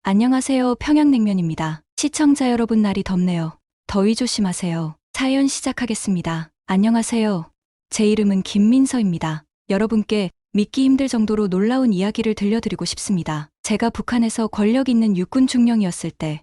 안녕하세요. 평양냉면입니다. 시청자 여러분, 날이 덥네요. 더위 조심하세요. 사연 시작하겠습니다. 안녕하세요. 제 이름은 김민서입니다. 여러분께 믿기 힘들 정도로 놀라운 이야기를 들려드리고 싶습니다. 제가 북한에서 권력 있는 육군 중령이었을 때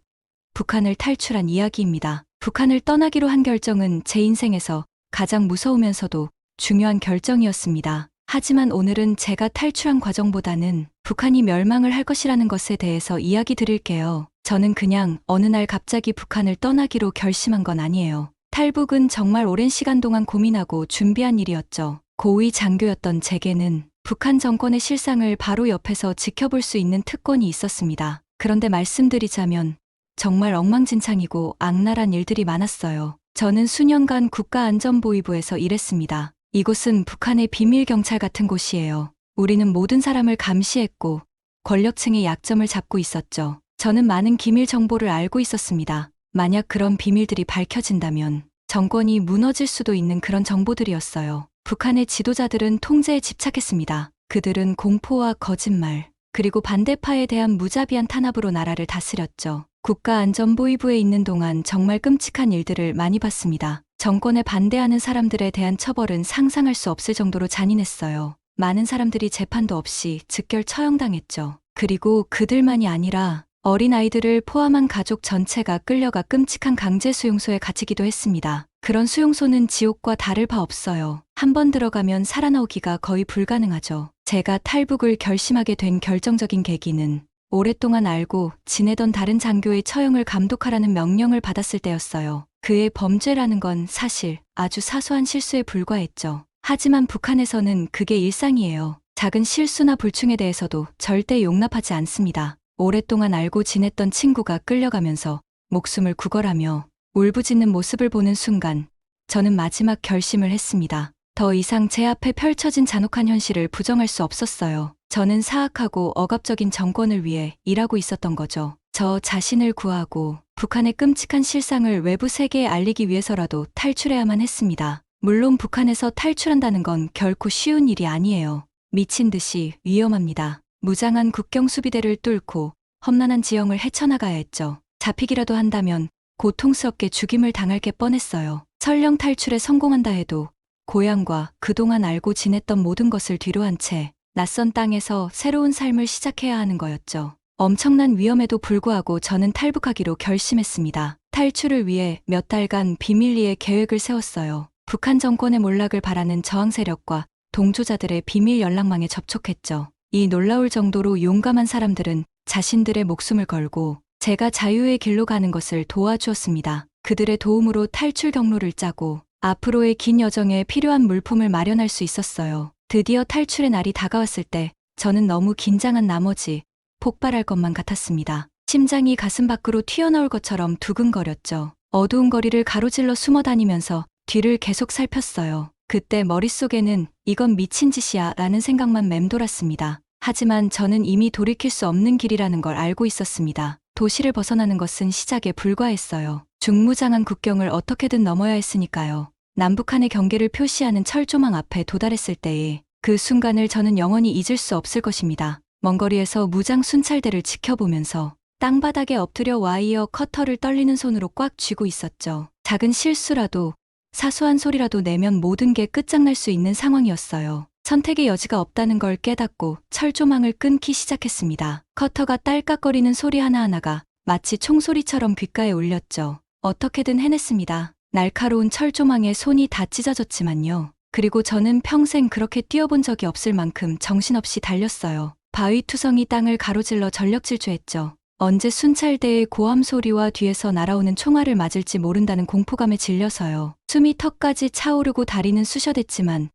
북한을 탈출한 이야기입니다. 북한을 떠나기로 한 결정은 제 인생에서 가장 무서우면서도 중요한 결정이었습니다. 하지만 오늘은 제가 탈출한 과정보다는 북한이 멸망을 할 것이라는 것에 대해서 이야기 드릴게요. 저는 그냥 어느 날 갑자기 북한을 떠나기로 결심한 건 아니에요. 탈북은 정말 오랜 시간 동안 고민하고 준비한 일이었죠. 고위 장교였던 제게는 북한 정권의 실상을 바로 옆에서 지켜볼 수 있는 특권이 있었습니다. 그런데 말씀드리자면 정말 엉망진창이고 악랄한 일들이 많았어요. 저는 수년간 국가안전보위부에서 일했습니다. 이곳은 북한의 비밀 경찰 같은 곳이에요. 우리는 모든 사람을 감시했고 권력층의 약점을 잡고 있었죠. 저는 많은 기밀 정보를 알고 있었습니다. 만약 그런 비밀들이 밝혀진다면 정권이 무너질 수도 있는 그런 정보들이었어요. 북한의 지도자들은 통제에 집착했습니다. 그들은 공포와 거짓말, 그리고 반대파에 대한 무자비한 탄압으로 나라를 다스렸죠. 국가안전보위부에 있는 동안 정말 끔찍한 일들을 많이 봤습니다. 정권에 반대하는 사람들에 대한 처벌은 상상할 수 없을 정도로 잔인했어요. 많은 사람들이 재판도 없이 즉결 처형당했죠. 그리고 그들만이 아니라 어린아이들을 포함한 가족 전체가 끌려가 끔찍한 강제 수용소에 갇히기도 했습니다. 그런 수용소는 지옥과 다를 바 없어요. 한 번 들어가면 살아나오기가 거의 불가능하죠. 제가 탈북을 결심하게 된 결정적인 계기는 오랫동안 알고 지내던 다른 장교의 처형을 감독하라는 명령을 받았을 때였어요. 그의 범죄라는 건 사실 아주 사소한 실수에 불과했죠. 하지만 북한에서는 그게 일상이에요. 작은 실수나 불충에 대해서도 절대 용납하지 않습니다. 오랫동안 알고 지냈던 친구가 끌려가면서 목숨을 구걸하며 울부짖는 모습을 보는 순간 저는 마지막 결심을 했습니다. 더 이상 제 앞에 펼쳐진 잔혹한 현실을 부정할 수 없었어요. 저는 사악하고 억압적인 정권을 위해 일하고 있었던 거죠. 저 자신을 구하고 북한의 끔찍한 실상을 외부 세계에 알리기 위해서라도 탈출해야만 했습니다. 물론 북한에서 탈출한다는 건 결코 쉬운 일이 아니에요. 미친 듯이 위험합니다. 무장한 국경수비대를 뚫고 험난한 지형을 헤쳐나가야 했죠. 잡히기라도 한다면 고통스럽게 죽임을 당할 게 뻔했어요. 설령 탈출에 성공한다 해도 고향과 그동안 알고 지냈던 모든 것을 뒤로한 채 낯선 땅에서 새로운 삶을 시작해야 하는 거였죠. 엄청난 위험에도 불구하고 저는 탈북하기로 결심했습니다. 탈출을 위해 몇 달간 비밀리에 계획을 세웠어요. 북한 정권의 몰락을 바라는 저항 세력과 동조자들의 비밀 연락망에 접촉했죠. 이 놀라울 정도로 용감한 사람들은 자신들의 목숨을 걸고 제가 자유의 길로 가는 것을 도와주었습니다. 그들의 도움으로 탈출 경로를 짜고 앞으로의 긴 여정에 필요한 물품을 마련할 수 있었어요. 드디어 탈출의 날이 다가왔을 때 저는 너무 긴장한 나머지 폭발할 것만 같았습니다. 심장이 가슴 밖으로 튀어나올 것처럼 두근거렸죠. 어두운 거리를 가로질러 숨어 다니면서 뒤를 계속 살폈어요. 그때 머릿속에는 이건 미친 짓이야 라는 생각만 맴돌았습니다. 하지만 저는 이미 돌이킬 수 없는 길이라는 걸 알고 있었습니다. 도시를 벗어나는 것은 시작에 불과했어요. 중무장한 국경을 어떻게든 넘어야 했으니까요. 남북한의 경계를 표시하는 철조망 앞에 도달했을 때의 그 순간을 저는 영원히 잊을 수 없을 것입니다. 먼 거리에서 무장 순찰대를 지켜보면서 땅바닥에 엎드려 와이어 커터를 떨리는 손으로 꽉 쥐고 있었죠. 작은 실수라도 사소한 소리라도 내면 모든 게 끝장날 수 있는 상황이었어요. 선택의 여지가 없다는 걸 깨닫고 철조망을 끊기 시작했습니다. 커터가 딸깍거리는 소리 하나하나가 마치 총소리처럼 귓가에 울렸죠. 어떻게든 해냈습니다. 날카로운 철조망에 손이 다 찢어졌지만요. 그리고 저는 평생 그렇게 뛰어본 적이 없을 만큼 정신없이 달렸어요. 바위투성이 땅을 가로질러 전력 질주했죠. 언제 순찰대의 고함 소리와 뒤에서 날아오는 총알을 맞을지 모른다는 공포감에 질려서요. 숨이 턱까지 차오르고 다리는 쑤셔댔지만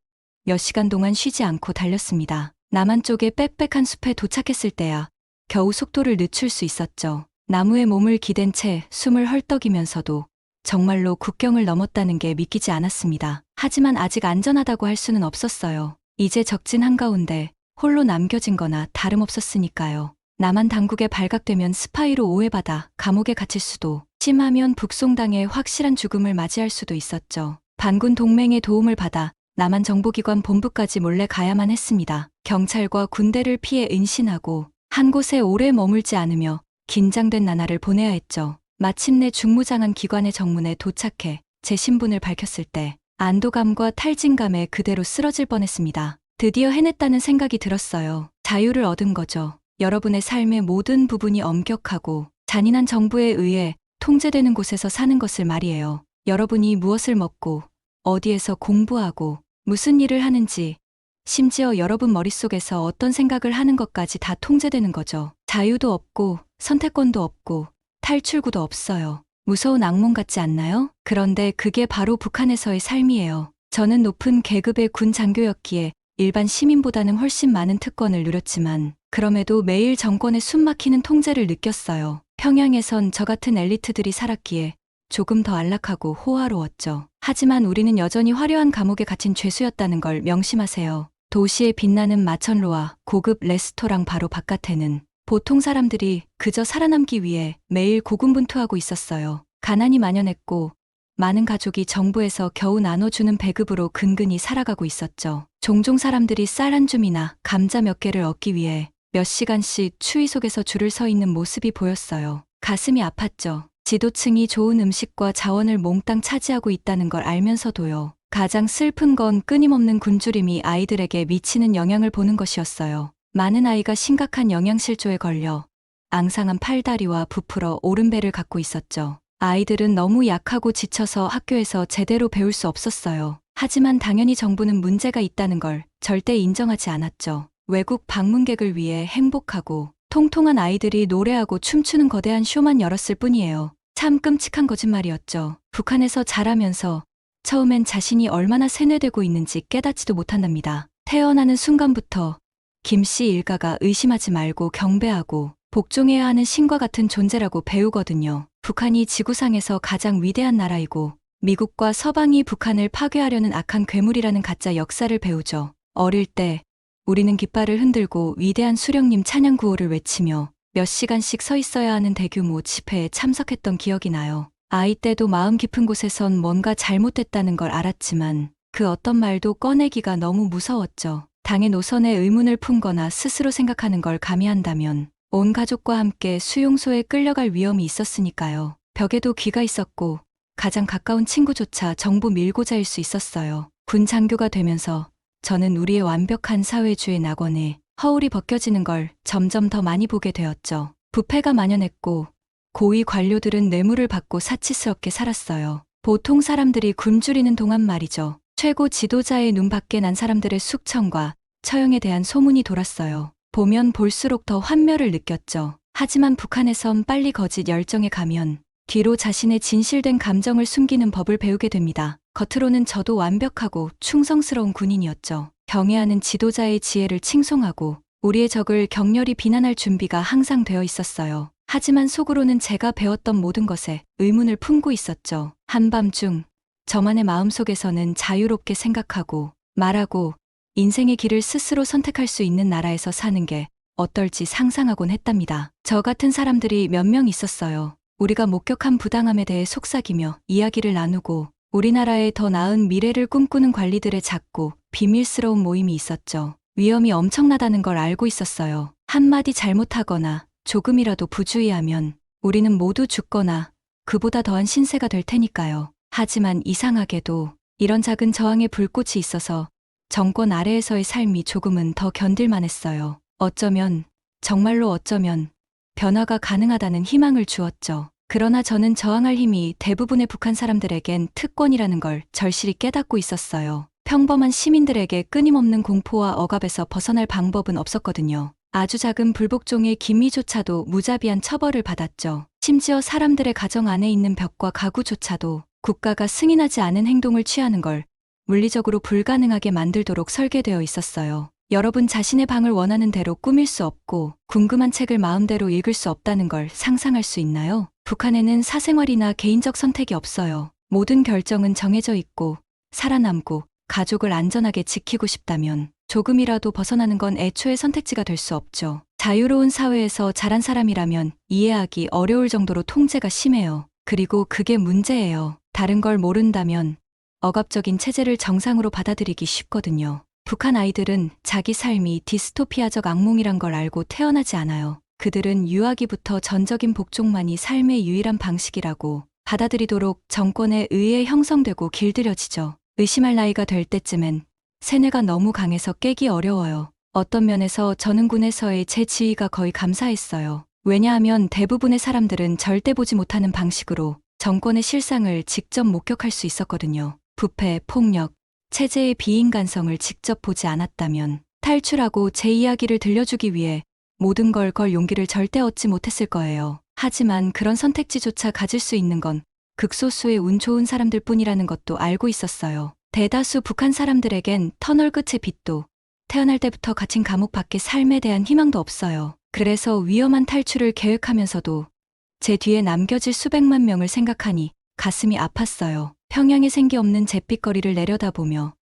몇 시간 동안 쉬지 않고 달렸습니다. 남한 쪽의 빽빽한 숲에 도착했을 때야 겨우 속도를 늦출 수 있었죠. 나무에 몸을 기댄 채 숨을 헐떡이면서도 정말로 국경을 넘었다는 게 믿기지 않았습니다. 하지만 아직 안전하다고 할 수는 없었어요. 이제 적진 한가운데 홀로 남겨진 거나 다름없었으니까요. 남한 당국에 발각되면 스파이로 오해받아 감옥에 갇힐 수도, 심하면 북송당해 확실한 죽음을 맞이할 수도 있었죠. 반군 동맹의 도움을 받아 남한 정보기관 본부까지 몰래 가야만 했습니다. 경찰과 군대를 피해 은신하고 한 곳에 오래 머물지 않으며 긴장된 나날을 보내야 했죠. 마침내 중무장한 기관의 정문에 도착해 제 신분을 밝혔을 때 안도감과 탈진감에 그대로 쓰러질 뻔했습니다. 드디어 해냈다는 생각이 들었어요. 자유를 얻은 거죠. 여러분의 삶의 모든 부분이 엄격하고 잔인한 정부에 의해 통제되는 곳에서 사는 것을 말이에요. 여러분이 무엇을 먹고 어디에서 공부하고 무슨 일을 하는지, 심지어 여러분 머릿속에서 어떤 생각을 하는 것까지 다 통제되는 거죠. 자유도 없고 선택권도 없고 탈출구도 없어요. 무서운 악몽 같지 않나요? 그런데 그게 바로 북한에서의 삶이에요. 저는 높은 계급의 군 장교였기에 일반 시민보다는 훨씬 많은 특권을 누렸지만 그럼에도 매일 정권의 숨막히는 통제를 느꼈어요. 평양에선 저 같은 엘리트들이 살았기에 조금 더 안락하고 호화로웠죠. 하지만 우리는 여전히 화려한 감옥에 갇힌 죄수였다는 걸 명심하세요. 도시의 빛나는 마천루와 고급 레스토랑 바로 바깥에는 보통 사람들이 그저 살아남기 위해 매일 고군분투하고 있었어요. 가난이 만연했고 많은 가족이 정부에서 겨우 나눠주는 배급으로 근근히 살아가고 있었죠. 종종 사람들이 쌀 한 줌이나 감자 몇 개를 얻기 위해 몇 시간씩 추위 속에서 줄을 서 있는 모습이 보였어요. 가슴이 아팠죠. 지도층이 좋은 음식과 자원을 몽땅 차지하고 있다는 걸 알면서도요. 가장 슬픈 건 끊임없는 굶주림이 아이들에게 미치는 영향을 보는 것이었어요. 많은 아이가 심각한 영양실조에 걸려 앙상한 팔다리와 부풀어 오른 배를 갖고 있었죠. 아이들은 너무 약하고 지쳐서 학교에서 제대로 배울 수 없었어요. 하지만 당연히 정부는 문제가 있다는 걸 절대 인정하지 않았죠. 외국 방문객을 위해 행복하고 통통한 아이들이 노래하고 춤추는 거대한 쇼만 열었을 뿐이에요. 참 끔찍한 거짓말이었죠. 북한에서 자라면서 처음엔 자신이 얼마나 세뇌되고 있는지 깨닫지도 못한답니다. 태어나는 순간부터 김씨 일가가 의심하지 말고 경배하고 복종해야 하는 신과 같은 존재라고 배우거든요. 북한이 지구상에서 가장 위대한 나라이고 미국과 서방이 북한을 파괴하려는 악한 괴물이라는 가짜 역사를 배우죠. 어릴 때 우리는 깃발을 흔들고 위대한 수령님 찬양 구호를 외치며 몇 시간씩 서 있어야 하는 대규모 집회에 참석했던 기억이 나요. 아이 때도 마음 깊은 곳에선 뭔가 잘못됐다는 걸 알았지만 그 어떤 말도 꺼내기가 너무 무서웠죠. 당의 노선에 의문을 품거나 스스로 생각하는 걸 가미한다면 온 가족과 함께 수용소에 끌려갈 위험이 있었으니까요. 벽에도 귀가 있었고 가장 가까운 친구조차 정부 밀고자일 수 있었어요. 군 장교가 되면서 저는 우리의 완벽한 사회주의 낙원에 허울이 벗겨지는 걸 점점 더 많이 보게 되었죠. 부패가 만연했고 고위 관료들은 뇌물을 받고 사치스럽게 살았어요. 보통 사람들이 굶주리는 동안 말이죠. 최고 지도자의 눈 밖에 난 사람들의 숙청과 처형에 대한 소문이 돌았어요. 보면 볼수록 더 환멸을 느꼈죠. 하지만 북한에선 빨리 거짓 열정에 가면 뒤로 자신의 진실된 감정을 숨기는 법을 배우게 됩니다. 겉으로는 저도 완벽하고 충성스러운 군인이었죠. 경애하는 지도자의 지혜를 칭송하고 우리의 적을 격렬히 비난할 준비가 항상 되어 있었어요. 하지만 속으로는 제가 배웠던 모든 것에 의문을 품고 있었죠. 한밤중 저만의 마음속에서는 자유롭게 생각하고 말하고 인생의 길을 스스로 선택할 수 있는 나라에서 사는 게 어떨지 상상하곤 했답니다. 저 같은 사람들이 몇 명 있었어요. 우리가 목격한 부당함에 대해 속삭이며 이야기를 나누고 우리나라의 더 나은 미래를 꿈꾸는 관리들의 작고 비밀스러운 모임이 있었죠. 위험이 엄청나다는 걸 알고 있었어요. 한마디 잘못하거나 조금이라도 부주의하면 우리는 모두 죽거나 그보다 더한 신세가 될 테니까요. 하지만 이상하게도 이런 작은 저항의 불꽃이 있어서 정권 아래에서의 삶이 조금은 더 견딜만 했어요. 어쩌면, 정말로 어쩌면 변화가 가능하다는 희망을 주었죠. 그러나 저는 저항할 힘이 대부분의 북한 사람들에겐 특권이라는 걸 절실히 깨닫고 있었어요. 평범한 시민들에게 끊임없는 공포와 억압에서 벗어날 방법은 없었거든요. 아주 작은 불복종의 기미조차도 무자비한 처벌을 받았죠. 심지어 사람들의 가정 안에 있는 벽과 가구조차도 국가가 승인하지 않은 행동을 취하는 걸 물리적으로 불가능하게 만들도록 설계되어 있었어요. 여러분 자신의 방을 원하는 대로 꾸밀 수 없고 궁금한 책을 마음대로 읽을 수 없다는 걸 상상할 수 있나요? 북한에는 사생활이나 개인적 선택이 없어요. 모든 결정은 정해져 있고 살아남고 가족을 안전하게 지키고 싶다면 조금이라도 벗어나는 건 애초에 선택지가 될 수 없죠. 자유로운 사회에서 자란 사람이라면 이해하기 어려울 정도로 통제가 심해요. 그리고 그게 문제예요. 다른 걸 모른다면 억압적인 체제를 정상으로 받아들이기 쉽거든요. 북한 아이들은 자기 삶이 디스토피아적 악몽이란 걸 알고 태어나지 않아요. 그들은 유아기부터 전적인 복종만이 삶의 유일한 방식이라고 받아들이도록 정권에 의해 형성되고 길들여지죠. 의심할 나이가 될 때쯤엔 세뇌가 너무 강해서 깨기 어려워요. 어떤 면에서 저는 군에서의 제 지위가 거의 감사했어요. 왜냐하면 대부분의 사람들은 절대 보지 못하는 방식으로 정권의 실상을 직접 목격할 수 있었거든요. 부패, 폭력, 체제의 비인간성을 직접 보지 않았다면 탈출하고 제 이야기를 들려주기 위해 모든 걸 걸 용기를 절대 얻지 못했을 거예요. 하지만 그런 선택지조차 가질 수 있는 건 극소수의 운 좋은 사람들 뿐이라는 것도 알고 있었어요. 대다수 북한 사람들에겐 터널 끝의 빛도 태어날 때부터 갇힌 감옥 밖의 삶에 대한 희망도 없어요. 그래서 위험한 탈출을 계획하면서도 제 뒤에 남겨질 수백만 명을 생각하니 가슴이 아팠어요. 평양의 생기 없는 잿빛거리를 내려다보며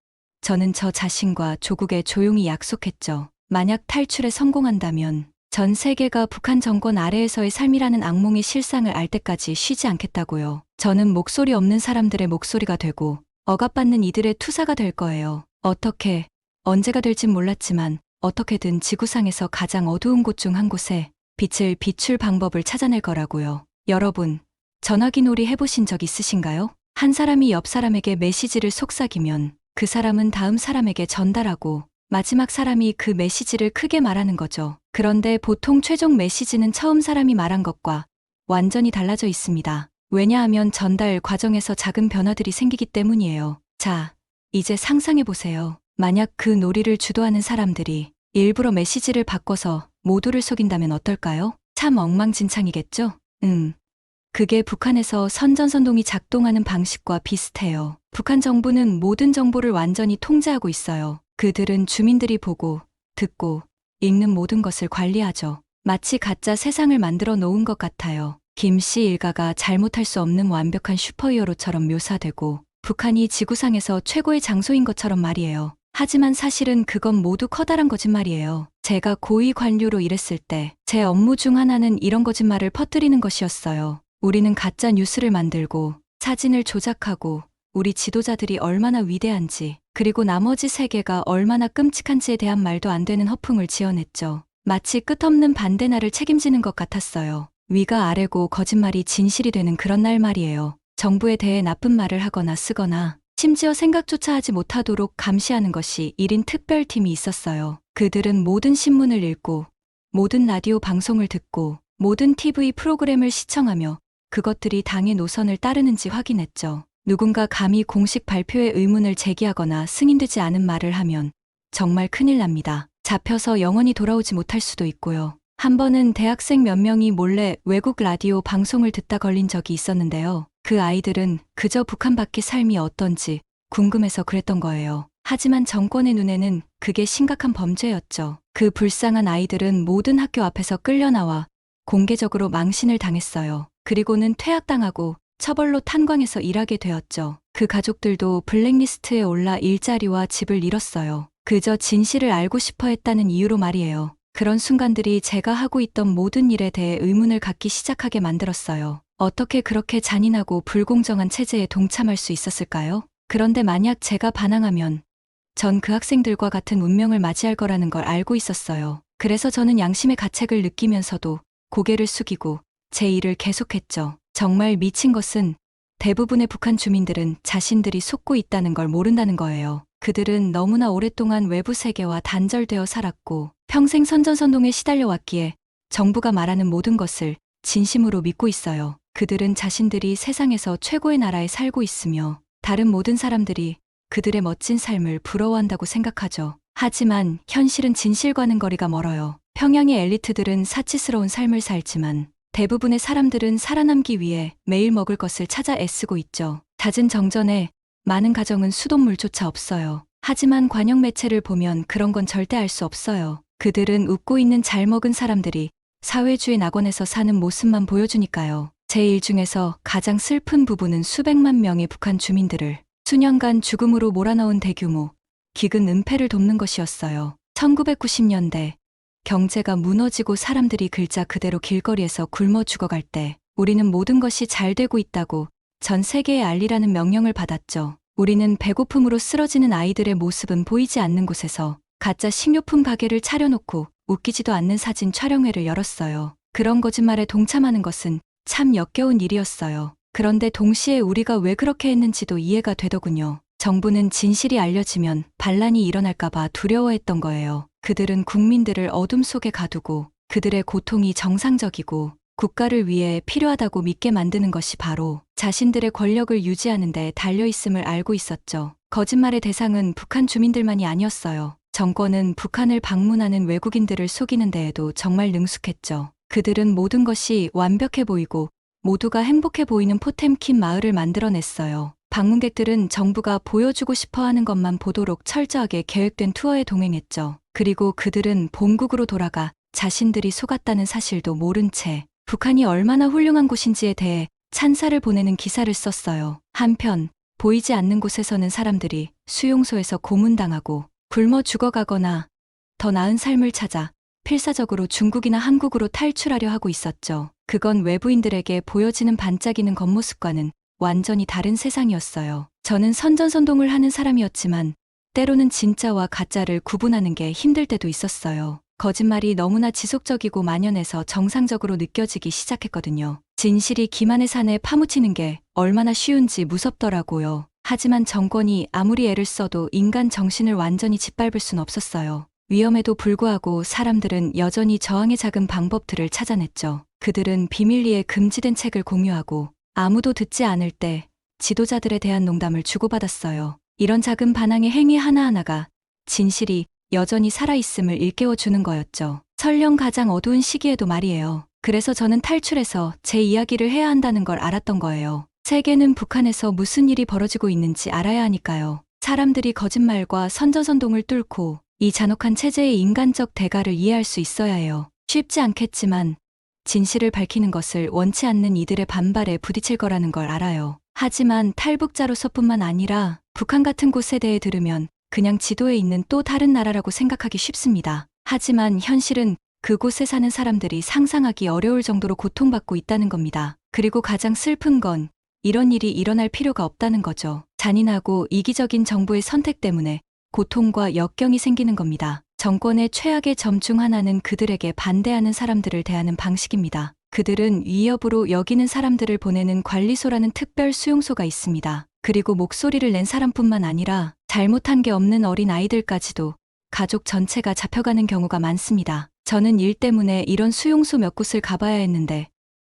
저는 저 자신과 조국에 조용히 약속했죠. 만약 탈출에 성공한다면 전 세계가 북한 정권 아래에서의 삶이라는 악몽의 실상을 알 때까지 쉬지 않겠다고요. 저는 목소리 없는 사람들의 목소리가 되고 억압받는 이들의 투사가 될 거예요. 어떻게, 언제가 될진 몰랐지만 어떻게든 지구상에서 가장 어두운 곳 중 한 곳에 빛을 비출 방법을 찾아낼 거라고요. 여러분, 전화기 놀이 해보신 적 있으신가요? 한 사람이 옆 사람에게 메시지를 속삭이면 그 사람은 다음 사람에게 전달하고 마지막 사람이 그 메시지를 크게 말하는 거죠. 그런데 보통 최종 메시지는 처음 사람이 말한 것과 완전히 달라져 있습니다. 왜냐하면 전달 과정에서 작은 변화들이 생기기 때문이에요. 자, 이제 상상해보세요. 만약 그 놀이를 주도하는 사람들이 일부러 메시지를 바꿔서 모두를 속인다면 어떨까요? 참 엉망진창이겠죠? 그게 북한에서 선전선동이 작동하는 방식과 비슷해요. 북한 정부는 모든 정보를 완전히 통제하고 있어요. 그들은 주민들이 보고, 듣고, 읽는 모든 것을 관리하죠. 마치 가짜 세상을 만들어 놓은 것 같아요. 김씨 일가가 잘못할 수 없는 완벽한 슈퍼히어로처럼 묘사되고 북한이 지구상에서 최고의 장소인 것처럼 말이에요. 하지만 사실은 그건 모두 커다란 거짓말이에요. 제가 고위 관료로 일했을 때 제 업무 중 하나는 이런 거짓말을 퍼뜨리는 것이었어요. 우리는 가짜 뉴스를 만들고 사진을 조작하고 우리 지도자들이 얼마나 위대한지 그리고 나머지 세계가 얼마나 끔찍한지에 대한 말도 안 되는 허풍을 지어냈죠. 마치 끝없는 반대날을 책임지는 것 같았어요. 위가 아래고 거짓말이 진실이 되는 그런 날 말이에요. 정부에 대해 나쁜 말을 하거나 쓰거나 심지어 생각조차 하지 못하도록 감시하는 것이 1인 특별팀이 있었어요. 그들은 모든 신문을 읽고 모든 라디오 방송을 듣고 모든 TV 프로그램을 시청하며 그것들이 당의 노선을 따르는지 확인했죠. 누군가 감히 공식 발표에 의문을 제기하거나 승인되지 않은 말을 하면 정말 큰일 납니다. 잡혀서 영원히 돌아오지 못할 수도 있고요. 한 번은 대학생 몇 명이 몰래 외국 라디오 방송을 듣다 걸린 적이 있었는데요. 그 아이들은 그저 북한 밖의 삶이 어떤지 궁금해서 그랬던 거예요. 하지만 정권의 눈에는 그게 심각한 범죄였죠. 그 불쌍한 아이들은 모든 학교 앞에서 끌려나와 공개적으로 망신을 당했어요. 그리고는 퇴학당하고 처벌로 탄광해서 일하게 되었죠. 그 가족들도 블랙리스트에 올라 일자리와 집을 잃었어요. 그저 진실을 알고 싶어 했다는 이유로 말이에요. 그런 순간들이 제가 하고 있던 모든 일에 대해 의문을 갖기 시작하게 만들었어요. 어떻게 그렇게 잔인하고 불공정한 체제에 동참할 수 있었을까요? 그런데 만약 제가 반항하면 전 그 학생들과 같은 운명을 맞이할 거라는 걸 알고 있었어요. 그래서 저는 양심의 가책을 느끼면서도 고개를 숙이고 제 일을 계속했죠. 정말 미친 것은 대부분의 북한 주민들은 자신들이 속고 있다는 걸 모른다는 거예요. 그들은 너무나 오랫동안 외부 세계와 단절되어 살았고 평생 선전선동에 시달려왔기에 정부가 말하는 모든 것을 진심으로 믿고 있어요. 그들은 자신들이 세상에서 최고의 나라에 살고 있으며 다른 모든 사람들이 그들의 멋진 삶을 부러워한다고 생각하죠. 하지만 현실은 진실과는 거리가 멀어요. 평양의 엘리트들은 사치스러운 삶을 살지만 대부분의 사람들은 살아남기 위해 매일 먹을 것을 찾아 애쓰고 있죠. 잦은 정전에 많은 가정은 수돗물조차 없어요. 하지만 관영 매체를 보면 그런 건 절대 알 수 없어요. 그들은 웃고 있는 잘 먹은 사람들이 사회주의 낙원에서 사는 모습만 보여주니까요. 제 일 중에서 가장 슬픈 부분은 수백만 명의 북한 주민들을 수년간 죽음으로 몰아넣은 대규모 기근 은폐를 돕는 것이었어요. 1990년대 경제가 무너지고 사람들이 글자 그대로 길거리에서 굶어 죽어갈 때 우리는 모든 것이 잘 되고 있다고 전 세계에 알리라는 명령을 받았죠. 우리는 배고픔으로 쓰러지는 아이들의 모습은 보이지 않는 곳에서 가짜 식료품 가게를 차려놓고 웃기지도 않는 사진 촬영회를 열었어요. 그런 거짓말에 동참하는 것은 참 역겨운 일이었어요. 그런데 동시에 우리가 왜 그렇게 했는지도 이해가 되더군요. 정부는 진실이 알려지면 반란이 일어날까봐 두려워했던 거예요. 그들은 국민들을 어둠 속에 가두고 그들의 고통이 정상적이고 국가를 위해 필요하다고 믿게 만드는 것이 바로 자신들의 권력을 유지하는 데 달려있음을 알고 있었죠. 거짓말의 대상은 북한 주민들만이 아니었어요. 정권은 북한을 방문하는 외국인들을 속이는 데에도 정말 능숙했죠. 그들은 모든 것이 완벽해 보이고 모두가 행복해 보이는 포템킨 마을을 만들어냈어요. 방문객들은 정부가 보여주고 싶어 하는 것만 보도록 철저하게 계획된 투어에 동행했죠. 그리고 그들은 본국으로 돌아가 자신들이 속았다는 사실도 모른 채 북한이 얼마나 훌륭한 곳인지에 대해 찬사를 보내는 기사를 썼어요. 한편 보이지 않는 곳에서는 사람들이 수용소에서 고문당하고 굶어 죽어가거나 더 나은 삶을 찾아 필사적으로 중국이나 한국으로 탈출하려 하고 있었죠. 그건 외부인들에게 보여지는 반짝이는 겉모습과는 완전히 다른 세상이었어요. 저는 선전선동을 하는 사람이었지만 때로는 진짜와 가짜를 구분하는 게 힘들 때도 있었어요. 거짓말이 너무나 지속적이고 만연해서 정상적으로 느껴지기 시작했거든요. 진실이 기만의 산에 파묻히는 게 얼마나 쉬운지 무섭더라고요. 하지만 정권이 아무리 애를 써도 인간 정신을 완전히 짓밟을 순 없었어요. 위험에도 불구하고 사람들은 여전히 저항의 작은 방법들을 찾아냈죠. 그들은 비밀리에 금지된 책을 공유하고 아무도 듣지 않을 때 지도자들에 대한 농담을 주고받았어요. 이런 작은 반항의 행위 하나하나가 진실이 여전히 살아있음을 일깨워주는 거였죠. 설령 가장 어두운 시기에도 말이에요. 그래서 저는 탈출해서 제 이야기를 해야 한다는 걸 알았던 거예요. 세계는 북한에서 무슨 일이 벌어지고 있는지 알아야 하니까요. 사람들이 거짓말과 선전선동을 뚫고 이 잔혹한 체제의 인간적 대가를 이해할 수 있어야 해요. 쉽지 않겠지만 진실을 밝히는 것을 원치 않는 이들의 반발에 부딪힐 거라는 걸 알아요. 하지만 탈북자로서뿐만 아니라 북한 같은 곳에 대해 들으면 그냥 지도에 있는 또 다른 나라라고 생각하기 쉽습니다. 하지만 현실은 그곳에 사는 사람들이 상상하기 어려울 정도로 고통받고 있다는 겁니다. 그리고 가장 슬픈 건 이런 일이 일어날 필요가 없다는 거죠. 잔인하고 이기적인 정부의 선택 때문에 고통과 역경이 생기는 겁니다. 정권의 최악의 점 중 하나는 그들에게 반대하는 사람들을 대하는 방식입니다. 그들은 위협으로 여기는 사람들을 보내는 관리소라는 특별 수용소가 있습니다. 그리고 목소리를 낸 사람뿐만 아니라 잘못한 게 없는 어린 아이들까지도 가족 전체가 잡혀가는 경우가 많습니다. 저는 일 때문에 이런 수용소 몇 곳을 가봐야 했는데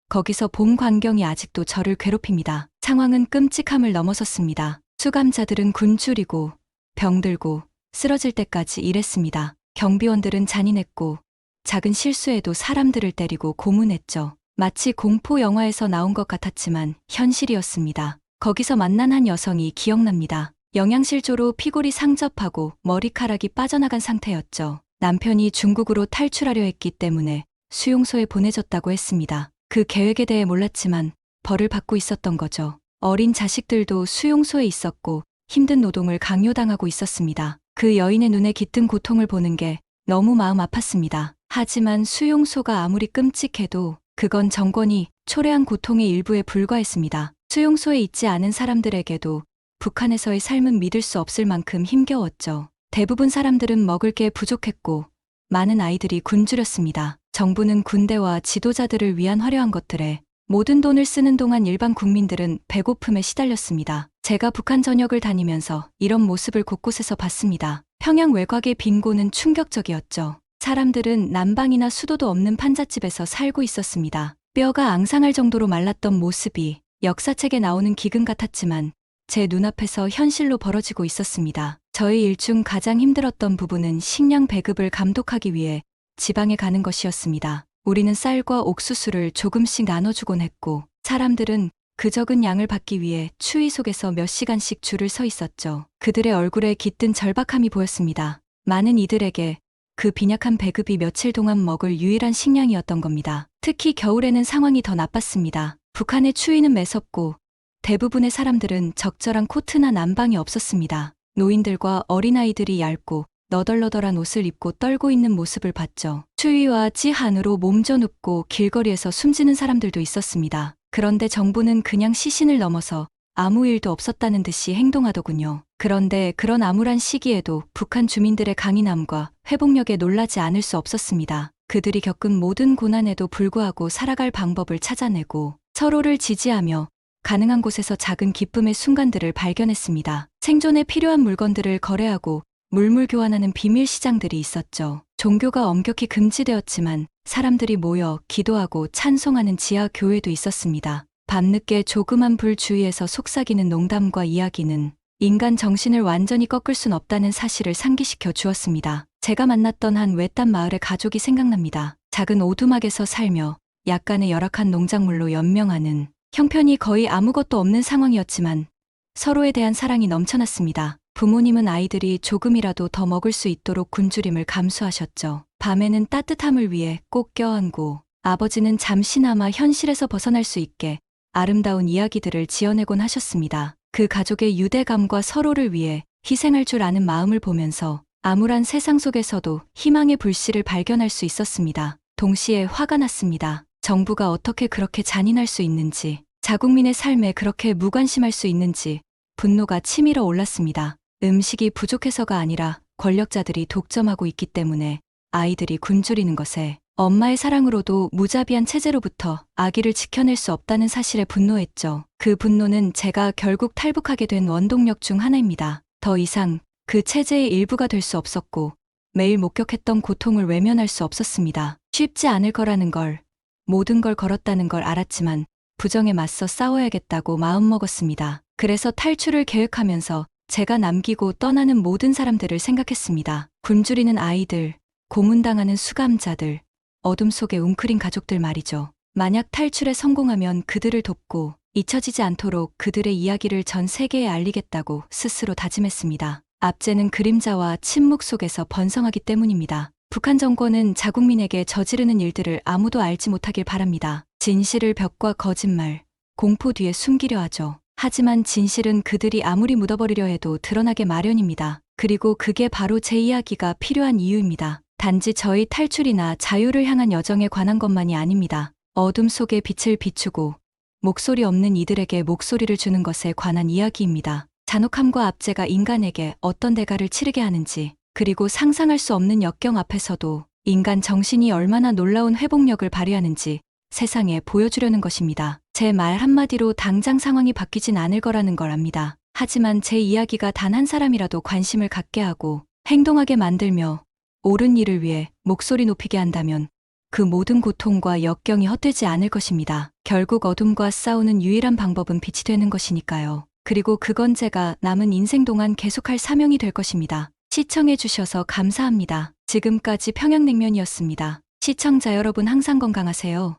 거기서 본 광경이 아직도 저를 괴롭힙니다. 상황은 끔찍함을 넘어섰습니다. 수감자들은 굶주리고 병들고 쓰러질 때까지 일했습니다. 경비원들은 잔인했고 작은 실수에도 사람들을 때리고 고문했죠. 마치 공포 영화에서 나온 것 같았지만 현실이었습니다. 거기서 만난 한 여성이 기억납니다. 영양실조로 피골이 상접하고 머리카락이 빠져나간 상태였죠. 남편이 중국으로 탈출하려 했기 때문에 수용소에 보내졌다고 했습니다. 그 계획에 대해 몰랐지만 벌을 받고 있었던 거죠. 어린 자식들도 수용소에 있었고 힘든 노동을 강요당하고 있었습니다. 그 여인의 눈에 깃든 고통을 보는 게 너무 마음 아팠습니다. 하지만 수용소가 아무리 끔찍해도 그건 정권이 초래한 고통의 일부에 불과했습니다. 수용소에 있지 않은 사람들에게도 북한에서의 삶은 믿을 수 없을 만큼 힘겨웠죠. 대부분 사람들은 먹을 게 부족했고 많은 아이들이 굶주렸습니다. 정부는 군대와 지도자들을 위한 화려한 것들에 모든 돈을 쓰는 동안 일반 국민들은 배고픔에 시달렸습니다. 제가 북한 전역을 다니면서 이런 모습을 곳곳에서 봤습니다. 평양 외곽의 빈곤은 충격적이었죠. 사람들은 난방이나 수도도 없는 판잣집에서 살고 있었습니다. 뼈가 앙상할 정도로 말랐던 모습이 역사책에 나오는 기근 같았지만 제 눈앞에서 현실로 벌어지고 있었습니다. 저희 일 중 가장 힘들었던 부분은 식량 배급을 감독하기 위해 지방에 가는 것이었습니다. 우리는 쌀과 옥수수를 조금씩 나눠주곤 했고 사람들은 그 적은 양을 받기 위해 추위 속에서 몇 시간씩 줄을 서 있었죠. 그들의 얼굴에 깃든 절박함이 보였습니다. 많은 이들에게 그 빈약한 배급이 며칠 동안 먹을 유일한 식량이었던 겁니다. 특히 겨울에는 상황이 더 나빴습니다. 북한의 추위는 매섭고 대부분의 사람들은 적절한 코트나 난방이 없었습니다. 노인들과 어린아이들이 얇고 너덜너덜한 옷을 입고 떨고 있는 모습을 봤죠. 추위와 찌한으로 몸져 눕고 길거리에서 숨지는 사람들도 있었습니다. 그런데 정부는 그냥 시신을 넘어서 아무 일도 없었다는 듯이 행동하더군요. 그런데 그런 암울한 시기에도 북한 주민들의 강인함과 회복력에 놀라지 않을 수 없었습니다. 그들이 겪은 모든 고난에도 불구하고 살아갈 방법을 찾아내고 서로를 지지하며 가능한 곳에서 작은 기쁨의 순간들을 발견했습니다. 생존에 필요한 물건들을 거래하고 물물 교환하는 비밀 시장들이 있었죠. 종교가 엄격히 금지되었지만 사람들이 모여 기도하고 찬송하는 지하 교회도 있었습니다. 밤늦게 조그만 불 주위에서 속삭이는 농담과 이야기는 인간 정신을 완전히 꺾을 순 없다는 사실을 상기시켜 주었습니다. 제가 만났던 한 외딴 마을의 가족이 생각납니다. 작은 오두막에서 살며 약간의 열악한 농작물로 연명하는 형편이 거의 아무것도 없는 상황이었지만 서로에 대한 사랑이 넘쳐났습니다. 부모님은 아이들이 조금이라도 더 먹을 수 있도록 굶주림을 감수하셨죠. 밤에는 따뜻함을 위해 꼭 껴안고 아버지는 잠시나마 현실에서 벗어날 수 있게 아름다운 이야기들을 지어내곤 하셨습니다. 그 가족의 유대감과 서로를 위해 희생할 줄 아는 마음을 보면서 암울한 세상 속에서도 희망의 불씨를 발견할 수 있었습니다. 동시에 화가 났습니다. 정부가 어떻게 그렇게 잔인할 수 있는지, 자국민의 삶에 그렇게 무관심할 수 있는지 분노가 치밀어 올랐습니다. 음식이 부족해서가 아니라 권력자들이 독점하고 있기 때문에 아이들이 굶주리는 것에 엄마의 사랑으로도 무자비한 체제로부터 아기를 지켜낼 수 없다는 사실에 분노했죠. 그 분노는 제가 결국 탈북하게 된 원동력 중 하나입니다. 더 이상 그 체제의 일부가 될 수 없었고 매일 목격했던 고통을 외면할 수 없었습니다. 쉽지 않을 거라는 걸, 모든 걸 걸었다는 걸 알았지만 부정에 맞서 싸워야겠다고 마음먹었습니다. 그래서 탈출을 계획하면서 제가 남기고 떠나는 모든 사람들을 생각했습니다. 굶주리는 아이들, 고문당하는 수감자들, 어둠 속에 웅크린 가족들 말이죠. 만약 탈출에 성공하면 그들을 돕고 잊혀지지 않도록 그들의 이야기를 전 세계에 알리겠다고 스스로 다짐했습니다. 압제는 그림자와 침묵 속에서 번성하기 때문입니다. 북한 정권은 자국민에게 저지르는 일들을 아무도 알지 못하길 바랍니다. 진실을 벽과 거짓말, 공포 뒤에 숨기려 하죠. 하지만 진실은 그들이 아무리 묻어버리려 해도 드러나게 마련입니다. 그리고 그게 바로 제 이야기가 필요한 이유입니다. 단지 저희 탈출이나 자유를 향한 여정에 관한 것만이 아닙니다. 어둠 속에 빛을 비추고 목소리 없는 이들에게 목소리를 주는 것에 관한 이야기입니다. 잔혹함과 압제가 인간에게 어떤 대가를 치르게 하는지, 그리고 상상할 수 없는 역경 앞에서도 인간 정신이 얼마나 놀라운 회복력을 발휘하는지 세상에 보여주려는 것입니다. 제 말 한마디로 당장 상황이 바뀌진 않을 거라는 걸 압니다. 하지만 제 이야기가 단 한 사람이라도 관심을 갖게 하고 행동하게 만들며 옳은 일을 위해 목소리 높이게 한다면 그 모든 고통과 역경이 헛되지 않을 것입니다. 결국 어둠과 싸우는 유일한 방법은 빛이 되는 것이니까요. 그리고 그건 제가 남은 인생 동안 계속할 사명이 될 것입니다. 시청해주셔서 감사합니다. 지금까지 평양냉면이었습니다. 시청자 여러분 항상 건강하세요.